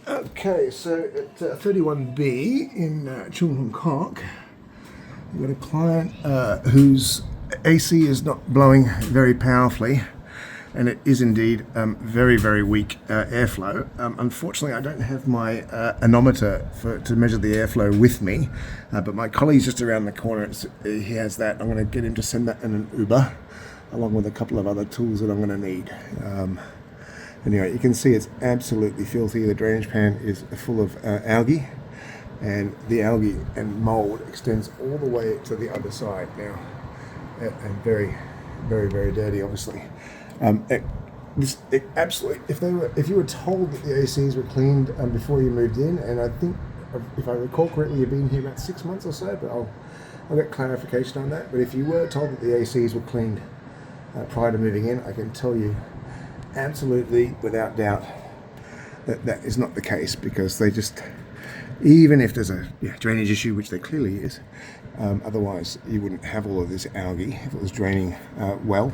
Okay, so at 31B in Chung, we've got a client whose AC is not blowing very powerfully, and it is indeed very, very weak airflow. Unfortunately, I don't have my anemometer to measure the airflow with me, but my colleague's just around the corner. He has that. I'm going to get him to send that in an Uber, along with a couple of other tools that I'm going to need. Anyway, you can see it's absolutely filthy. The drainage pan is full of algae, and the algae and mold extends all the way to the other side now, and very, very, very dirty, obviously. Absolutely, if you were told that the ACs were cleaned before you moved in, and I think, if I recall correctly, you've been here about 6 months or so, but I'll get clarification on that. But if you were told that the ACs were cleaned prior to moving in, I can tell you absolutely, without doubt, that is not the case, because they just, even if there's a drainage issue, which there clearly is, otherwise you wouldn't have all of this algae if it was draining well.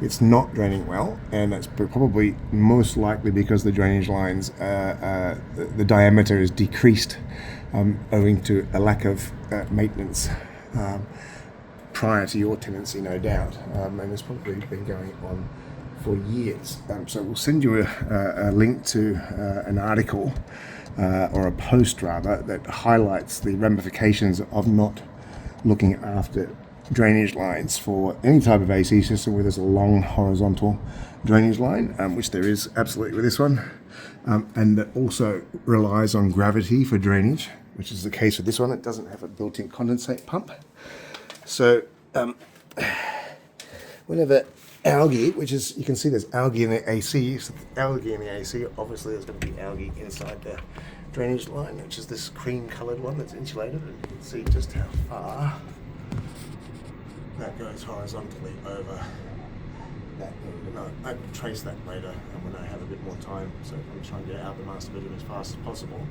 It's not draining well, and that's probably most likely because the drainage lines, the diameter is decreased owing to a lack of maintenance prior to your tenancy, no doubt, and it's probably been going on for years. So we'll send you a link to an article or a post rather that highlights the ramifications of not looking after drainage lines for any type of AC system where there's a long horizontal drainage line, which there is absolutely with this one, and that also relies on gravity for drainage, which is the case with this one. It doesn't have a built-in condensate pump. So whenever algae, which is, you can see there's algae in the AC, so algae in the AC, obviously there's going to be algae inside the drainage line, which is this cream coloured one that's insulated, and you can see just how far that goes horizontally over that end. And I can trace that later when I have a bit more time, so I'm trying to get out the master bedroom as fast as possible.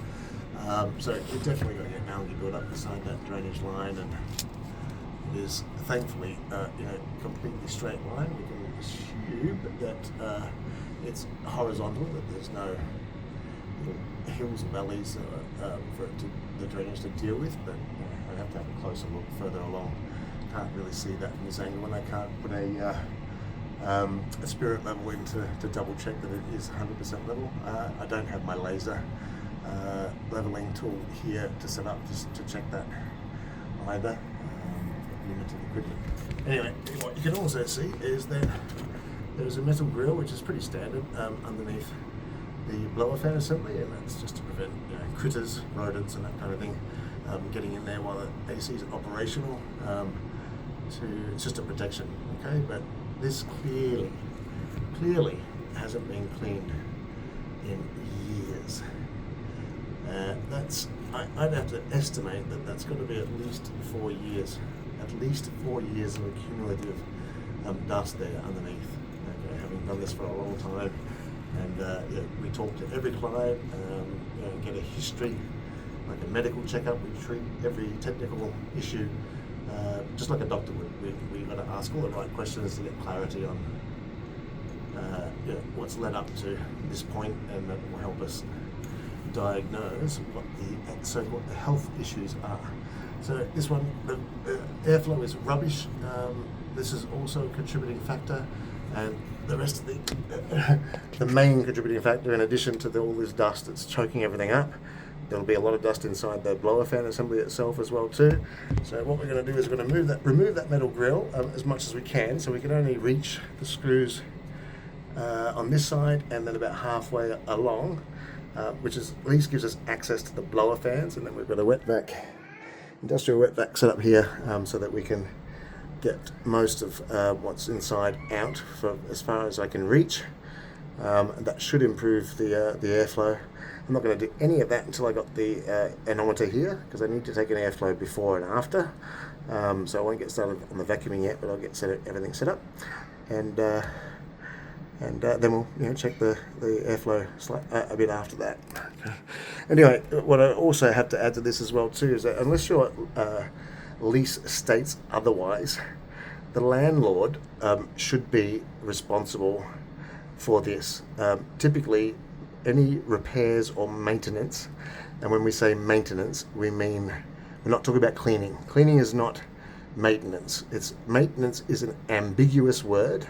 So you've definitely got your algae built up beside that drainage line, and it is thankfully completely straight line. We can assume that it's horizontal, that there's no hills and valleys for the drainage to deal with, but I'd have to have a closer look further along. Can't really see that from this angle, and I can't put a spirit level in to double check that it is 100% level. I don't have my laser leveling tool here to set up just to check that either. Limited equipment. Anyway, what you can also see is that there's a metal grill, which is pretty standard, underneath the blower fan assembly, and that's just to prevent critters, rodents, and that kind of thing getting in there while the AC is operational. It's just a protection, okay? But this clearly hasn't been cleaned in years. I'd have to estimate that that's got to be at least 4 years. At least 4 years of accumulative dust there underneath. Okay, having done this for a long time, and we talk to every client, get a history, like a medical checkup. We treat every technical issue just like a doctor would. We've got to ask all the right questions to get clarity on what's led up to this point, and that will help us diagnose what the so-called health issues are. So this one, the airflow is rubbish. This is also a contributing factor, and the rest of the main contributing factor, in addition to all this dust that's choking everything up, there'll be a lot of dust inside the blower fan assembly itself as well too. So what we're going to do is we're going to remove that metal grill as much as we can, so we can only reach the screws on this side and then about halfway along, which is at least gives us access to the blower fans. And then we've got a wet vac, industrial wet vac set up here, so that we can get most of what's inside out for as far as I can reach. That should improve the airflow. I'm not going to do any of that until I got the anemometer here, because I need to take an airflow before and after. So I won't get started on the vacuuming yet, but I'll get everything set up, and then we'll check the airflow a bit after that. Okay. Anyway, what I also have to add to this as well too is that unless your lease states otherwise, the landlord should be responsible for this. Typically, any repairs or maintenance. And when we say maintenance, we mean we're not talking about cleaning. Cleaning is not maintenance. Maintenance is an ambiguous word.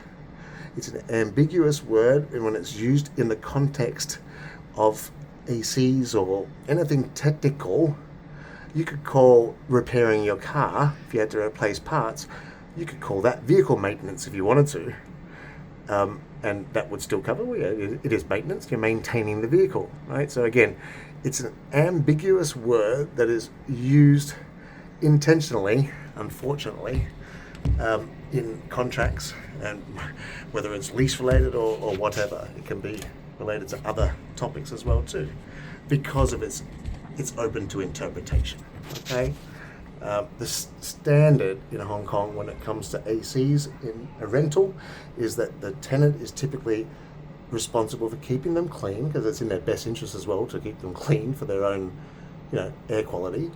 It's an ambiguous word, and when it's used in the context of ACs or anything technical, you could call repairing your car, if you had to replace parts, you could call that vehicle maintenance if you wanted to. And that would still cover, it is maintenance, you're maintaining the vehicle, right? So again, it's an ambiguous word that is used intentionally, unfortunately, in contracts, and whether it's lease related or whatever, it can be related to other topics as well too, because of it's open to interpretation. Okay, the standard in Hong Kong when it comes to ACs in a rental is that the tenant is typically responsible for keeping them clean, because it's in their best interest as well to keep them clean for their own, air quality.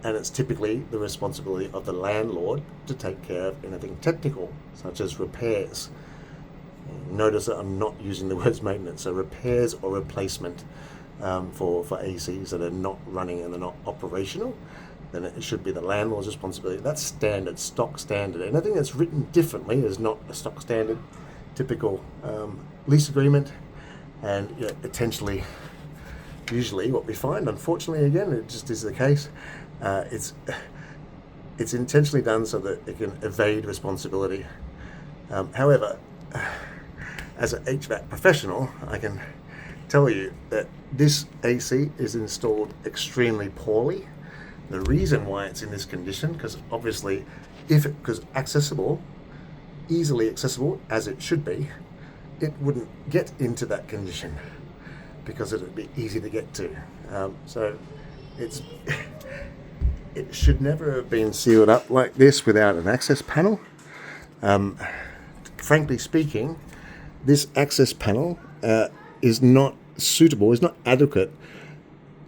And it's typically the responsibility of the landlord to take care of anything technical, such as repairs. Notice that I'm not using the words maintenance, so repairs or replacement for ACs that are not running and they're not operational, then it should be the landlord's responsibility. That's standard, stock standard. Anything that's written differently is not a stock standard, typical lease agreement, and potentially, usually what we find, unfortunately, again, it just is the case, it's intentionally done so that it can evade responsibility. However, as an HVAC professional, I can tell you that this AC is installed extremely poorly. The reason why it's in this condition, because obviously, because easily accessible as it should be, it wouldn't get into that condition because it would be easy to get to. So it should never have been sealed up like this without an access panel. Frankly speaking, this access panel is not suitable, is not adequate.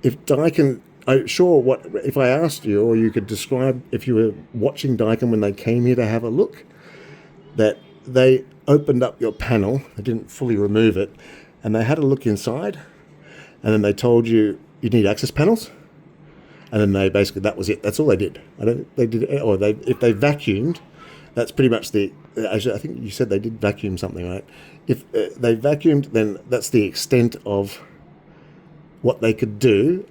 If Daikin, if I asked you, or you could describe, if you were watching Daikin when they came here to have a look, that they opened up your panel, they didn't fully remove it, and they had a look inside, and then they told you need access panels, and then they basically, that was it. That's all they did. If they vacuumed, that's pretty much actually, I think you said they did vacuum something, right? If they vacuumed, then that's the extent of what they could do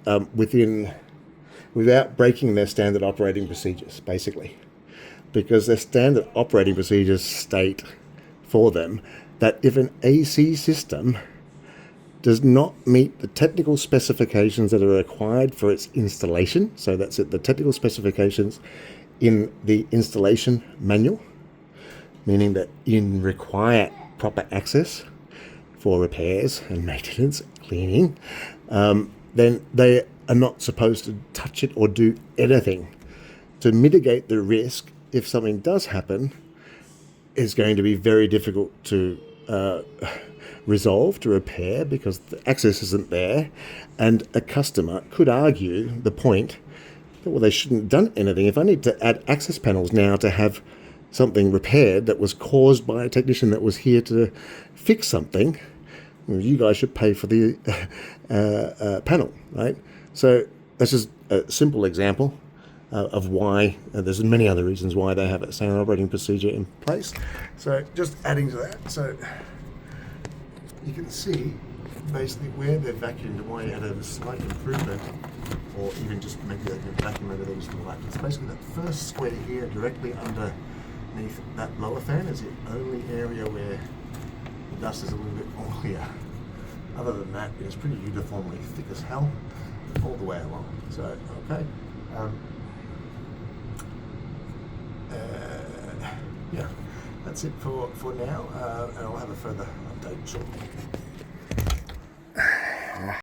without breaking their standard operating procedures, basically. Because their standard operating procedures state for them that if an AC system does not meet the technical specifications that are required for its installation, so that's it, the technical specifications in the installation manual, meaning that you require proper access for repairs and maintenance, cleaning, then they are not supposed to touch it or do anything. To mitigate the risk, if something does happen, is going to be very difficult to resolve, to repair, because the access isn't there, and a customer could argue the point that, well, they shouldn't have done anything. If I need to add access panels now to have something repaired that was caused by a technician that was here to fix something, well, you guys should pay for the panel, right? So that's just a simple example of why. There's many other reasons why they have a standard operating procedure in place. So just adding to that, so you can see basically where they've vacuumed and why you had a slight improvement, or even just maybe they can vacuum over those lights. It's basically that first square here directly underneath that blower fan is the only area where the dust is a little bit more clear. Other than that, it's pretty uniformly thick as hell all the way along. So, okay. Yeah, that's it for now, and I'll have a further update shortly.